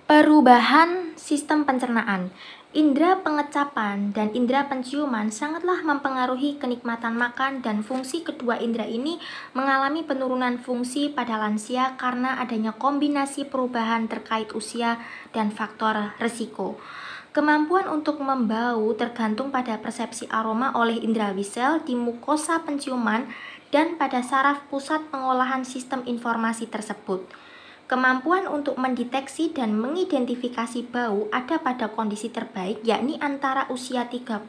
Perubahan sistem pencernaan. Indera pengecapan dan indera penciuman sangatlah mempengaruhi kenikmatan makan, dan fungsi kedua indera ini mengalami penurunan fungsi pada lansia karena adanya kombinasi perubahan terkait usia dan faktor resiko. Kemampuan untuk membau tergantung pada persepsi aroma oleh indera wisel di mukosa penciuman dan pada saraf pusat pengolahan sistem informasi tersebut. Kemampuan untuk mendeteksi dan mengidentifikasi bau ada pada kondisi terbaik, yakni antara usia 30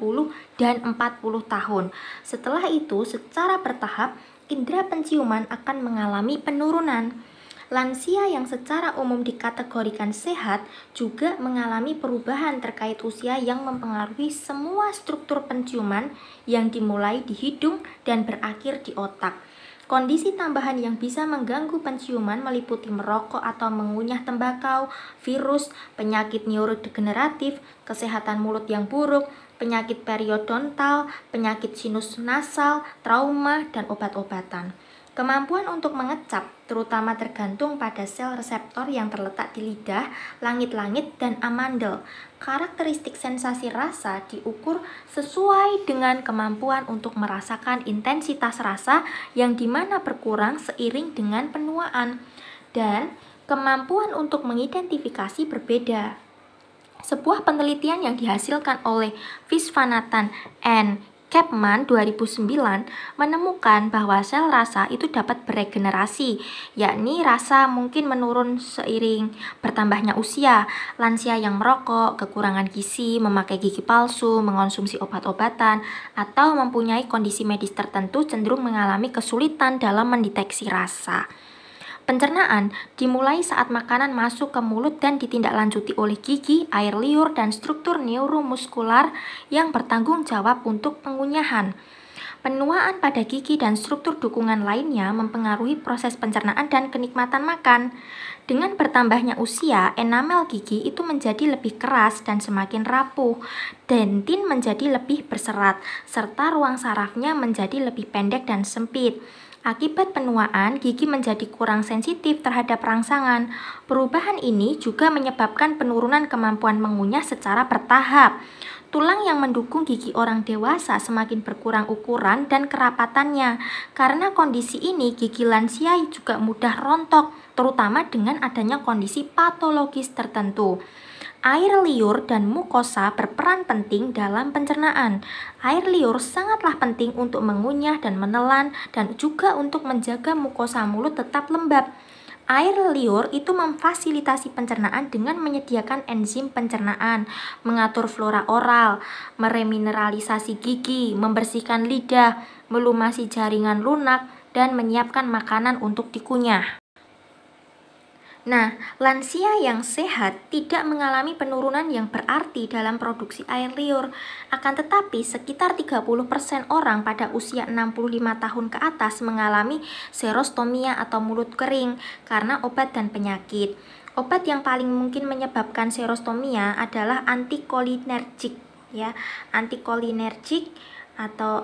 dan 40 tahun. Setelah itu, secara bertahap, indera penciuman akan mengalami penurunan. Lansia yang secara umum dikategorikan sehat juga mengalami perubahan terkait usia yang mempengaruhi semua struktur penciuman yang dimulai di hidung dan berakhir di otak. Kondisi tambahan yang bisa mengganggu penciuman meliputi merokok atau mengunyah tembakau, virus, penyakit neurodegeneratif, kesehatan mulut yang buruk, penyakit periodontal, penyakit sinus nasal, trauma, dan obat-obatan. Kemampuan untuk mengecap terutama tergantung pada sel reseptor yang terletak di lidah, langit-langit, dan amandel. Karakteristik sensasi rasa diukur sesuai dengan kemampuan untuk merasakan intensitas rasa yang dimana berkurang seiring dengan penuaan, dan kemampuan untuk mengidentifikasi berbeda. Sebuah penelitian yang dihasilkan oleh Viswanathan and Chapman 2009 menemukan bahwa sel rasa itu dapat beregenerasi, yakni rasa mungkin menurun seiring bertambahnya usia. Lansia yang merokok, kekurangan gizi, memakai gigi palsu, mengonsumsi obat-obatan, atau mempunyai kondisi medis tertentu cenderung mengalami kesulitan dalam mendeteksi rasa. Pencernaan dimulai saat makanan masuk ke mulut dan ditindaklanjuti oleh gigi, air liur, dan struktur neuromuskular yang bertanggung jawab untuk pengunyahan. Penuaan pada gigi dan struktur dukungan lainnya mempengaruhi proses pencernaan dan kenikmatan makan. Dengan bertambahnya usia, enamel gigi itu menjadi lebih keras dan semakin rapuh. Dentin menjadi lebih berserat, serta ruang sarafnya menjadi lebih pendek dan sempit. Akibat penuaan, gigi menjadi kurang sensitif terhadap rangsangan. Perubahan ini juga menyebabkan penurunan kemampuan mengunyah secara bertahap. Tulang yang mendukung gigi orang dewasa semakin berkurang ukuran dan kerapatannya. Karena kondisi ini, gigi lansia juga mudah rontok, terutama dengan adanya kondisi patologis tertentu. Air liur dan mukosa berperan penting dalam pencernaan. Air liur sangatlah penting untuk mengunyah dan menelan, dan juga untuk menjaga mukosa mulut tetap lembab. Air liur itu memfasilitasi pencernaan dengan menyediakan enzim pencernaan, mengatur flora oral, meremineralisasi gigi, membersihkan lidah, melumasi jaringan lunak, dan menyiapkan makanan untuk dikunyah. Nah, lansia yang sehat tidak mengalami penurunan yang berarti dalam produksi air liur. Akan tetapi, sekitar 30% orang pada usia 65 tahun ke atas mengalami xerostomia atau mulut kering karena obat dan penyakit. Obat yang paling mungkin menyebabkan xerostomia adalah antikolinergik, ya. Antikolinergik atau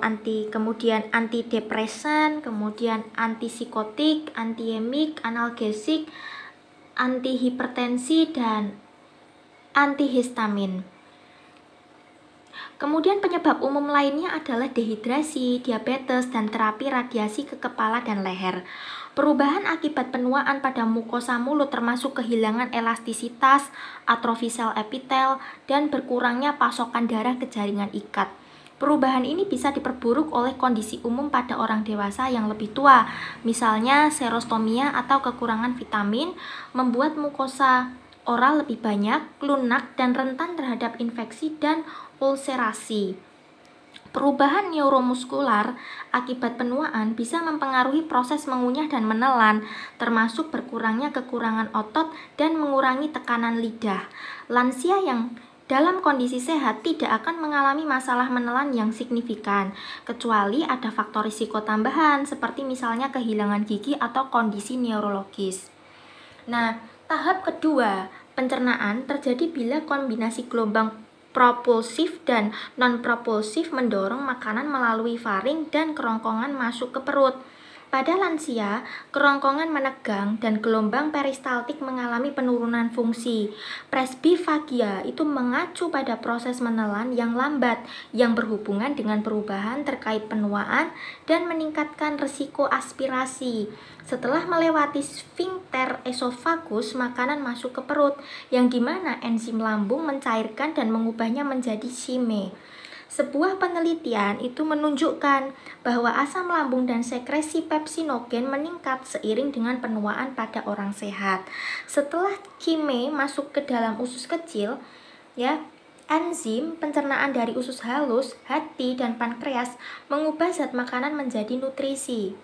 kemudian antidepresan, kemudian antipsikotik, antiemik, analgesik, antihipertensi, dan antihistamin. Kemudian penyebab umum lainnya adalah dehidrasi, diabetes, dan terapi radiasi ke kepala dan leher. Perubahan akibat penuaan pada mukosa mulut termasuk kehilangan elastisitas, atrofi sel epitel, dan berkurangnya pasokan darah ke jaringan ikat. Perubahan ini bisa diperburuk oleh kondisi umum pada orang dewasa yang lebih tua, misalnya xerostomia atau kekurangan vitamin, membuat mukosa oral lebih banyak, lunak, dan rentan terhadap infeksi dan ulserasi. Perubahan neuromuskular akibat penuaan bisa mempengaruhi proses mengunyah dan menelan, termasuk berkurangnya kekurangan otot dan mengurangi tekanan lidah. Lansia yang dalam kondisi sehat tidak akan mengalami masalah menelan yang signifikan, kecuali ada faktor risiko tambahan seperti misalnya kehilangan gigi atau kondisi neurologis. Nah, tahap kedua pencernaan terjadi bila kombinasi gelombang propulsif dan non-propulsif mendorong makanan melalui faring dan kerongkongan masuk ke perut. Pada lansia, kerongkongan menegang dan gelombang peristaltik mengalami penurunan fungsi. Presbifagia itu mengacu pada proses menelan yang lambat yang berhubungan dengan perubahan terkait penuaan dan meningkatkan risiko aspirasi. Setelah melewati sfinkter esofagus, makanan masuk ke perut, yang dimana enzim lambung mencairkan dan mengubahnya menjadi chyme. Sebuah penelitian itu menunjukkan bahwa asam lambung dan sekresi pepsinogen meningkat seiring dengan penuaan pada orang sehat. Setelah chyme masuk ke dalam usus kecil, enzim pencernaan dari usus halus, hati, dan pankreas mengubah zat makanan menjadi nutrisi.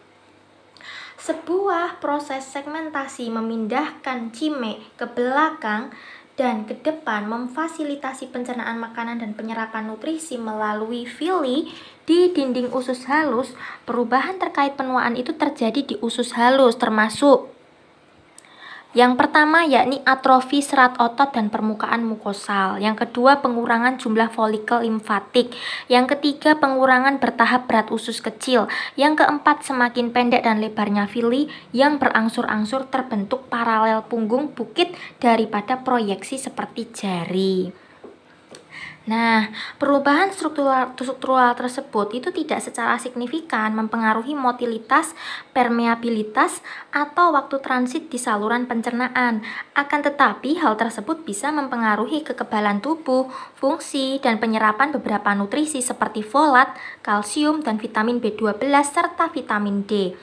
Sebuah proses segmentasi memindahkan chyme ke belakang dan ke depan memfasilitasi pencernaan makanan dan penyerapan nutrisi melalui villi di dinding usus halus. Perubahan terkait penuaan itu terjadi di usus halus, termasuk yang pertama yakni atrofi serat otot dan permukaan mukosal. Yang kedua, pengurangan jumlah folikel limfatik. Yang ketiga, pengurangan bertahap berat usus kecil. Yang keempat, semakin pendek dan lebarnya villi yang berangsur-angsur terbentuk paralel punggung bukit daripada proyeksi seperti jari. Nah, perubahan struktural tersebut itu tidak secara signifikan mempengaruhi motilitas, permeabilitas, atau waktu transit di saluran pencernaan. Akan tetapi, hal tersebut bisa mempengaruhi kekebalan tubuh, fungsi, dan penyerapan beberapa nutrisi seperti folat, kalsium, dan vitamin B12 serta vitamin D.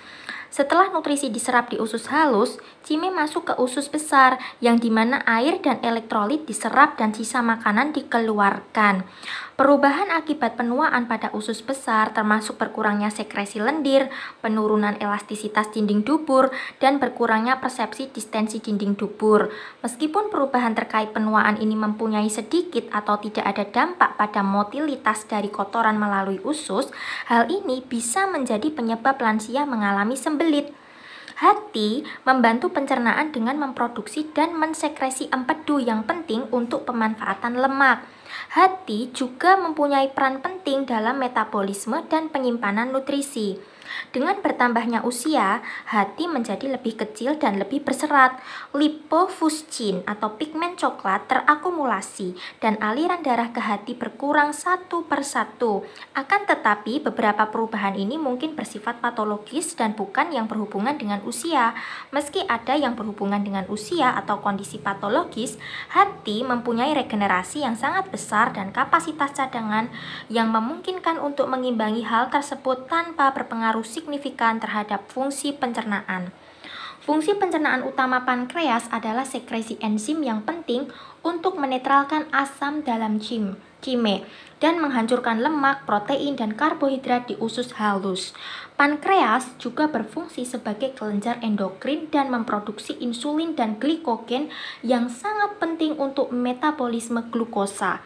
Setelah nutrisi diserap di usus halus, chyme masuk ke usus besar, yang dimana air dan elektrolit diserap dan sisa makanan dikeluarkan. Perubahan akibat penuaan pada usus besar termasuk berkurangnya sekresi lendir, penurunan elastisitas dinding dubur, dan berkurangnya persepsi distensi dinding dubur. Meskipun perubahan terkait penuaan ini mempunyai sedikit atau tidak ada dampak pada motilitas dari kotoran melalui usus, hal ini bisa menjadi penyebab lansia mengalami sembelit. Hati membantu pencernaan dengan memproduksi dan mensekresi empedu yang penting untuk pemanfaatan lemak. Hati juga mempunyai peran penting dalam metabolisme dan penyimpanan nutrisi. Dengan bertambahnya usia, hati menjadi lebih kecil dan lebih berserat. Lipofuscin atau pigmen coklat terakumulasi dan aliran darah ke hati berkurang satu persatu. Akan tetapi, beberapa perubahan ini mungkin bersifat patologis dan bukan yang berhubungan dengan usia. Meski ada yang berhubungan dengan usia atau kondisi patologis, hati mempunyai regenerasi yang sangat besar dan kapasitas cadangan yang memungkinkan untuk mengimbangi hal tersebut tanpa berpengaruh signifikan terhadap fungsi pencernaan. Fungsi pencernaan utama pankreas adalah sekresi enzim yang penting untuk menetralkan asam dalam chyme dan menghancurkan lemak, protein, dan karbohidrat di usus halus. Pankreas juga berfungsi sebagai kelenjar endokrin dan memproduksi insulin dan glikogen yang sangat penting untuk metabolisme glukosa.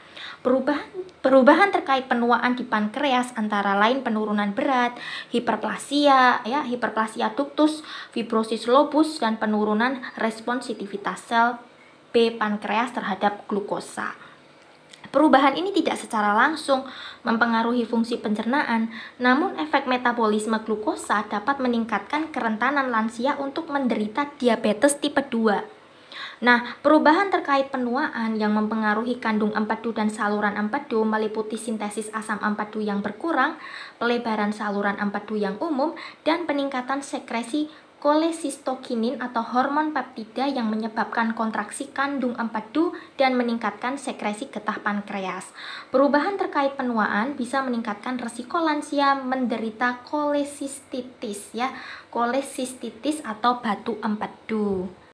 Perubahan terkait penuaan di pankreas antara lain penurunan berat, hiperplasia ductus, fibrosis lobus, dan penurunan responsitivitas sel B pankreas terhadap glukosa. Perubahan ini tidak secara langsung mempengaruhi fungsi pencernaan, namun efek metabolisme glukosa dapat meningkatkan kerentanan lansia untuk menderita diabetes tipe 2. Nah, perubahan terkait penuaan yang mempengaruhi kandung empedu dan saluran empedu meliputi sintesis asam empedu yang berkurang, pelebaran saluran empedu yang umum, dan peningkatan sekresi kolesistokinin atau hormon peptida yang menyebabkan kontraksi kandung empedu dan meningkatkan sekresi getah pankreas. Perubahan terkait penuaan bisa meningkatkan resiko lansia menderita kolesistitis atau batu empedu.